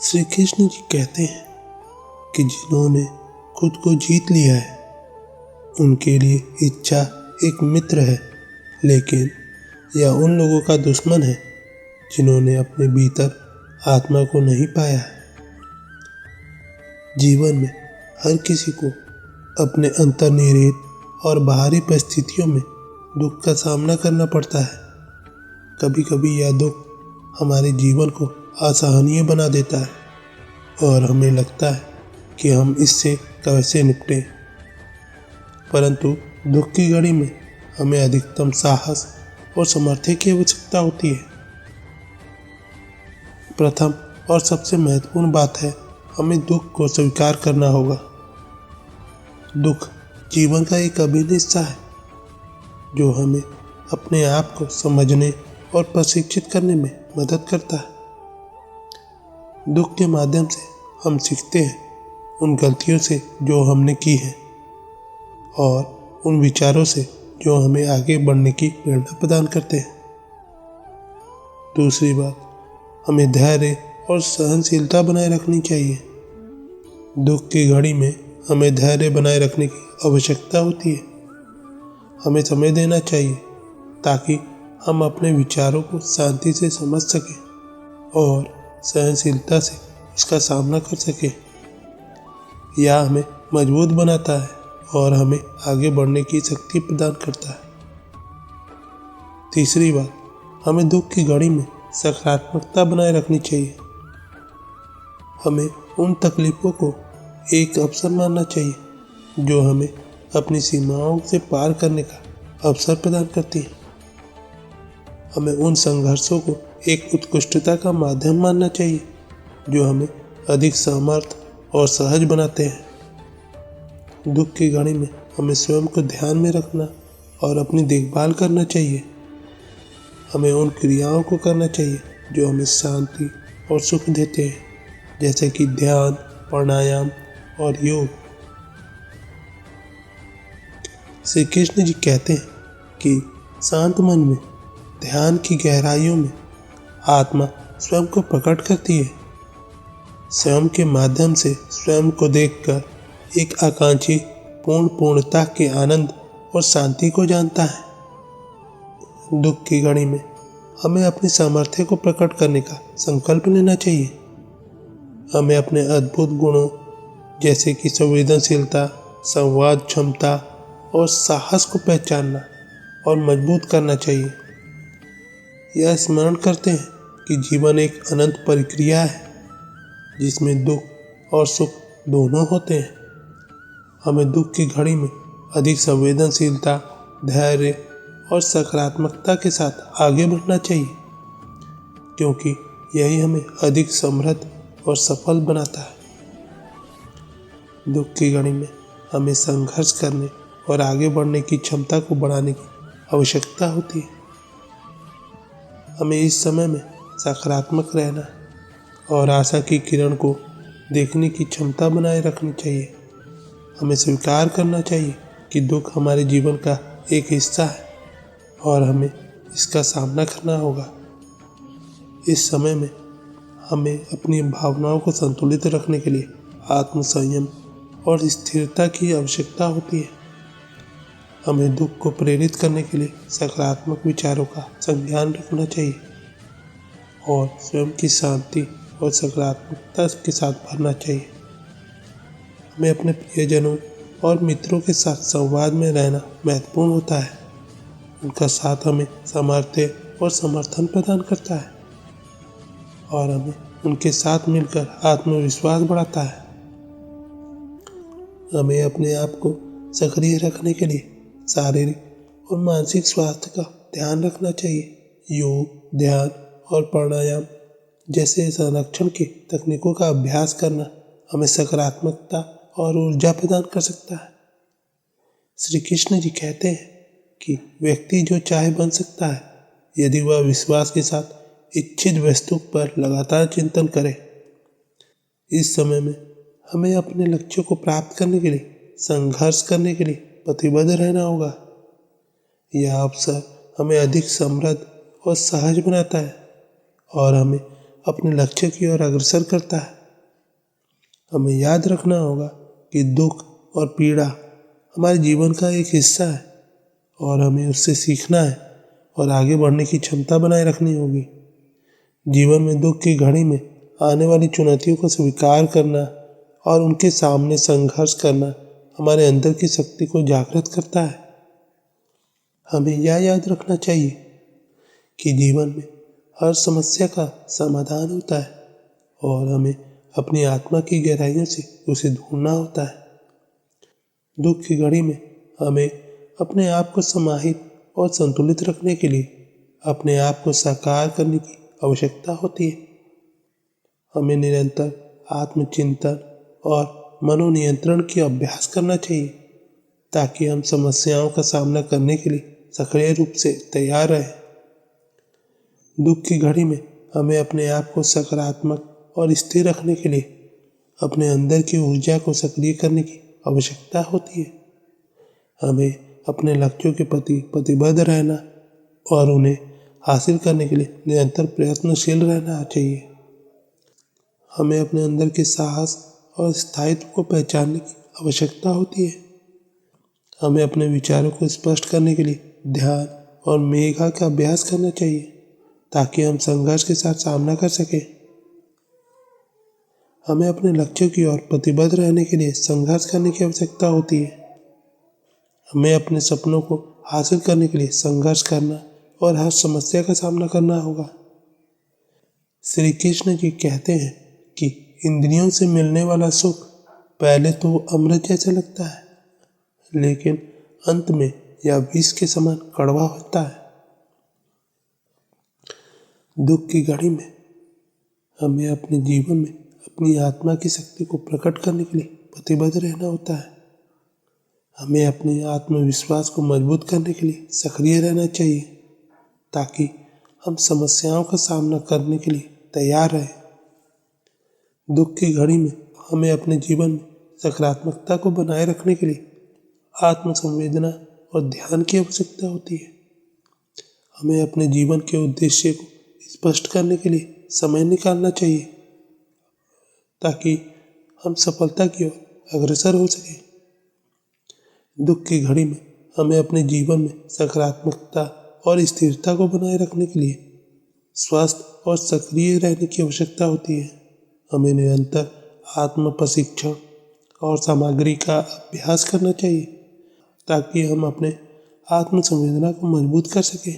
श्री कृष्ण जी कहते हैं कि जिन्होंने खुद को जीत लिया है उनके लिए इच्छा एक मित्र है, लेकिन यह उन लोगों का दुश्मन है जिन्होंने अपने भीतर आत्मा को नहीं पाया है। जीवन में हर किसी को अपने अंतर्निहित और बाहरी परिस्थितियों में दुख का सामना करना पड़ता है। कभी कभी यह दुख हमारे जीवन को असहनीय बना देता है और हमें लगता है कि हम इससे कैसे निपटें। परंतु दुख की घड़ी में हमें अधिकतम साहस और सामर्थ्य की आवश्यकता होती है। प्रथम और सबसे महत्वपूर्ण बात है, हमें दुख को स्वीकार करना होगा। दुख जीवन का एक अभिन्न हिस्सा है जो हमें अपने आप को समझने और प्रशिक्षित करने में मदद करता है। दुख के माध्यम से हम सीखते हैं उन गलतियों से जो हमने की है और उन विचारों से जो हमें आगे बढ़ने की प्रेरणा प्रदान करते हैं। दूसरी बात, हमें धैर्य और सहनशीलता बनाए रखनी चाहिए। दुख की घड़ी में हमें धैर्य बनाए रखने की आवश्यकता होती है। हमें समय देना चाहिए ताकि हम अपने विचारों को शांति से समझ सकें और सहनशीलता से उसका सामना कर सकें। यह हमें मजबूत बनाता है और हमें आगे बढ़ने की शक्ति प्रदान करता है। तीसरी बात, हमें दुख की घड़ी में सकारात्मकता बनाए रखनी चाहिए। हमें उन तकलीफों को एक अवसर मानना चाहिए जो हमें अपनी सीमाओं से पार करने का अवसर प्रदान करती है। हमें उन संघर्षों को एक उत्कृष्टता का माध्यम मानना चाहिए जो हमें अधिक समर्थ और सहज बनाते हैं। दुख की घड़ी में हमें स्वयं को ध्यान में रखना और अपनी देखभाल करना चाहिए। हमें उन क्रियाओं को करना चाहिए जो हमें शांति और सुख देते हैं, जैसे कि ध्यान, प्राणायाम और योग। श्री कृष्ण जी कहते हैं कि शांत मन में, ध्यान की गहराइयों में आत्मा स्वयं को प्रकट करती है। स्वयं के माध्यम से स्वयं को देखकर एक आकांक्षी पूर्णता के आनंद और शांति को जानता है। दुख की घड़ी में हमें अपनी सामर्थ्य को प्रकट करने का संकल्प लेना चाहिए। हमें अपने अद्भुत गुणों जैसे कि संवेदनशीलता, संवाद क्षमता और साहस को पहचानना और मजबूत करना चाहिए। यह स्मरण करते हैं कि जीवन एक अनंत प्रक्रिया है जिसमें दुख और सुख दोनों होते हैं। हमें दुख की घड़ी में अधिक संवेदनशीलता, धैर्य और सकारात्मकता के साथ आगे बढ़ना चाहिए, क्योंकि यही हमें अधिक समृद्ध और सफल बनाता है। दुख की घड़ी में हमें संघर्ष करने और आगे बढ़ने की क्षमता को बढ़ाने की आवश्यकता होती है। हमें इस समय में सकारात्मक रहना और आशा की किरण को देखने की क्षमता बनाए रखनी चाहिए। हमें स्वीकार करना चाहिए कि दुख हमारे जीवन का एक हिस्सा है और हमें इसका सामना करना होगा। इस समय में हमें अपनी भावनाओं को संतुलित रखने के लिए आत्मसंयम और स्थिरता की आवश्यकता होती है। हमें दुख को प्रेरित करने के लिए सकारात्मक विचारों का संज्ञान रखना चाहिए और स्वयं की शांति और सकारात्मकता के साथ भरना चाहिए। हमें अपने प्रियजनों और मित्रों के साथ संवाद में रहना महत्वपूर्ण होता है। उनका साथ हमें सामर्थ्य और समर्थन प्रदान करता है और हमें उनके साथ मिलकर आत्मविश्वास बढ़ाता है। हमें अपने आप को सक्रिय रखने के लिए शारीरिक और मानसिक स्वास्थ्य का ध्यान रखना चाहिए। योग, ध्यान और प्राणायाम जैसे संरक्षण की तकनीकों का अभ्यास करना हमें सकारात्मकता और ऊर्जा प्रदान कर सकता है। श्री कृष्ण जी कहते हैं कि व्यक्ति जो चाहे बन सकता है यदि वह विश्वास के साथ इच्छित वस्तु पर लगातार चिंतन करे। इस समय में हमें अपने लक्ष्यों को प्राप्त करने के लिए संघर्ष करने के लिए प्रतिबद्ध रहना होगा। यह अवसर हमें अधिक समृद्ध और सहज बनाता है और हमें अपने लक्ष्य की ओर अग्रसर करता है। हमें याद रखना होगा कि दुख और पीड़ा हमारे जीवन का एक हिस्सा है और हमें उससे सीखना है और आगे बढ़ने की क्षमता बनाए रखनी होगी। जीवन में दुख की घड़ी में आने वाली चुनौतियों को स्वीकार करना और उनके सामने संघर्ष करना हमारे अंदर की शक्ति को जागृत करता है। हमें यह याद रखना चाहिए कि जीवन में हर समस्या का समाधान होता है और हमें अपनी आत्मा की गहराइयों से उसे ढूंढना होता है। दुख की घड़ी में हमें अपने आप को समाहित और संतुलित रखने के लिए अपने आप को साकार करने की आवश्यकता होती है। हमें निरंतर आत्मचिंतन और मनोनियंत्रण की अभ्यास करना चाहिए ताकि हम समस्याओं का सामना करने के लिए सक्रिय रूप से तैयार रहें। दुख की घड़ी में हमें अपने आप को सकारात्मक और स्थिर रखने के लिए अपने अंदर की ऊर्जा को सक्रिय करने की आवश्यकता होती है। हमें अपने लक्ष्यों के प्रति प्रतिबद्ध रहना और उन्हें हासिल करने के लिए निरंतर प्रयत्नशील रहना चाहिए। हमें अपने अंदर के साहस और स्थायित्व को पहचानने की आवश्यकता होती है। हमें अपने विचारों को स्पष्ट करने के लिए ध्यान और मेघा का अभ्यास करना चाहिए ताकि हम संघर्ष के साथ सामना कर सकें। हमें अपने लक्ष्यों की ओर प्रतिबद्ध रहने के लिए संघर्ष करने की आवश्यकता होती है। हमें अपने सपनों को हासिल करने के लिए संघर्ष करना और हर समस्या का सामना करना होगा। श्री कृष्ण जी कहते हैं कि इंद्रियों से मिलने वाला सुख पहले तो अमृत जैसा लगता है, लेकिन अंत में यह विष के समान कड़वा होता है। दुख की घड़ी में हमें अपने जीवन में अपनी आत्मा की शक्ति को प्रकट करने के लिए प्रतिबद्ध रहना होता है। हमें अपने आत्मविश्वास को मजबूत करने के लिए सक्रिय रहना चाहिए ताकि हम समस्याओं का सामना करने के लिए तैयार रहें। दुख की घड़ी में हमें अपने जीवन में सकारात्मकता को बनाए रखने के लिए आत्मसंवेदना और ध्यान की आवश्यकता होती है। हमें अपने जीवन के उद्देश्य को स्पष्ट करने के लिए समय निकालना चाहिए ताकि हम सफलता की ओर अग्रसर हो सकें। दुख की घड़ी में हमें अपने जीवन में सकारात्मकता और स्थिरता को बनाए रखने के लिए स्वस्थ और सक्रिय रहने की आवश्यकता होती है। हमें निरंतर आत्म प्रशिक्षण और सामग्री का अभ्यास करना चाहिए ताकि हम अपने आत्म संवेदना को मजबूत कर सकें।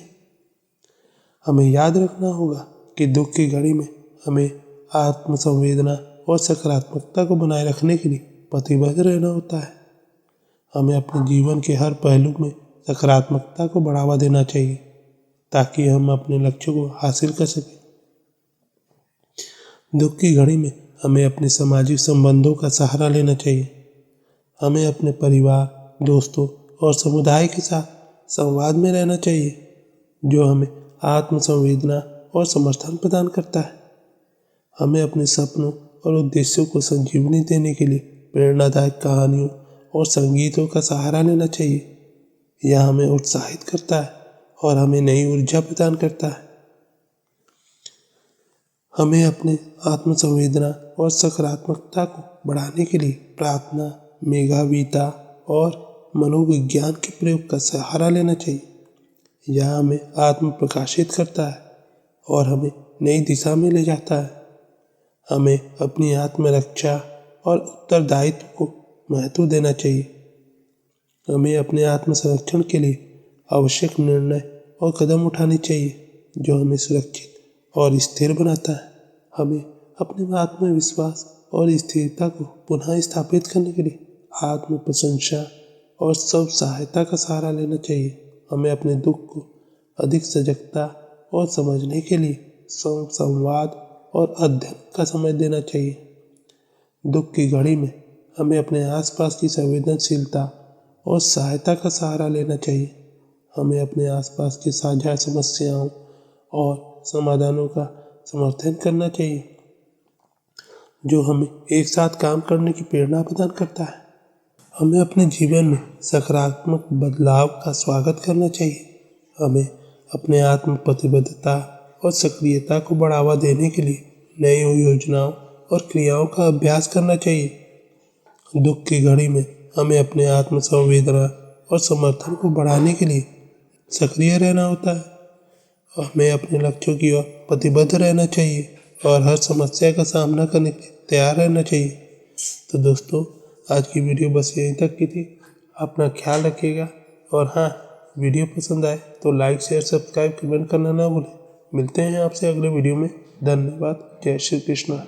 हमें याद रखना होगा कि दुख की घड़ी में हमें आत्म संवेदना और सकारात्मकता को बनाए रखने के लिए प्रतिबद्ध रहना होता है। हमें अपने जीवन के हर पहलू में सकारात्मकता को बढ़ावा देना चाहिए ताकि हम अपने लक्ष्यों को हासिल कर सकें। दुख की घड़ी में हमें अपने सामाजिक संबंधों का सहारा लेना चाहिए। हमें अपने परिवार, दोस्तों और समुदाय के साथ संवाद में रहना चाहिए जो हमें आत्मसंवेदना और समर्थन प्रदान करता है। हमें अपने सपनों और उद्देश्यों को संजीवनी देने के लिए प्रेरणादायक कहानियों और संगीतों का सहारा लेना चाहिए। यह हमें उत्साहित करता है और हमें नई ऊर्जा प्रदान करता है। हमें अपने आत्मसंवेदना और सकारात्मकता को बढ़ाने के लिए प्रार्थना, मेघावीता और मनोविज्ञान के प्रयोग का सहारा लेना चाहिए। यह हमें आत्म प्रकाशित करता है और हमें नई दिशा में ले जाता है। हमें अपनी आत्मरक्षा और उत्तरदायित्व को महत्व देना चाहिए। हमें अपने आत्म संरक्षण के लिए आवश्यक निर्णय और कदम उठाने चाहिए जो हमें सुरक्षित और स्थिर बनाता है। हमें अपने आत्मविश्वास और स्थिरता को पुनः स्थापित करने के लिए आत्म प्रशंसा और सब सहायता का सहारा लेना चाहिए। हमें अपने दुख को अधिक सजगता और समझने के लिए संवाद और अध्ययन का समय देना चाहिए। दुख की घड़ी में हमें अपने आसपास की संवेदनशीलता और सहायता का सहारा लेना चाहिए। हमें अपने आसपास की साझा समस्याओं और समाधानों का समर्थन करना चाहिए जो हमें एक साथ काम करने की प्रेरणा प्रदान करता है। हमें अपने जीवन में सकारात्मक बदलाव का स्वागत करना चाहिए। हमें अपने आत्म प्रतिबद्धता और सक्रियता को बढ़ावा देने के लिए नई योजनाओं और क्रियाओं का अभ्यास करना चाहिए। दुख की घड़ी में हमें अपने आत्म संवेदना और समर्थन को बढ़ाने के लिए सक्रिय रहना होता है। हमें अपने लक्ष्यों की ओर प्रतिबद्ध रहना चाहिए और हर समस्या का सामना करने के लिए तैयार रहना चाहिए। तो दोस्तों, आज की वीडियो बस यहीं तक की थी। अपना ख्याल रखिएगा और हाँ, वीडियो पसंद आए तो लाइक शेयर सब्सक्राइब कमेंट करना ना भूलें। मिलते हैं आपसे अगले वीडियो में। धन्यवाद। जय श्री कृष्ण।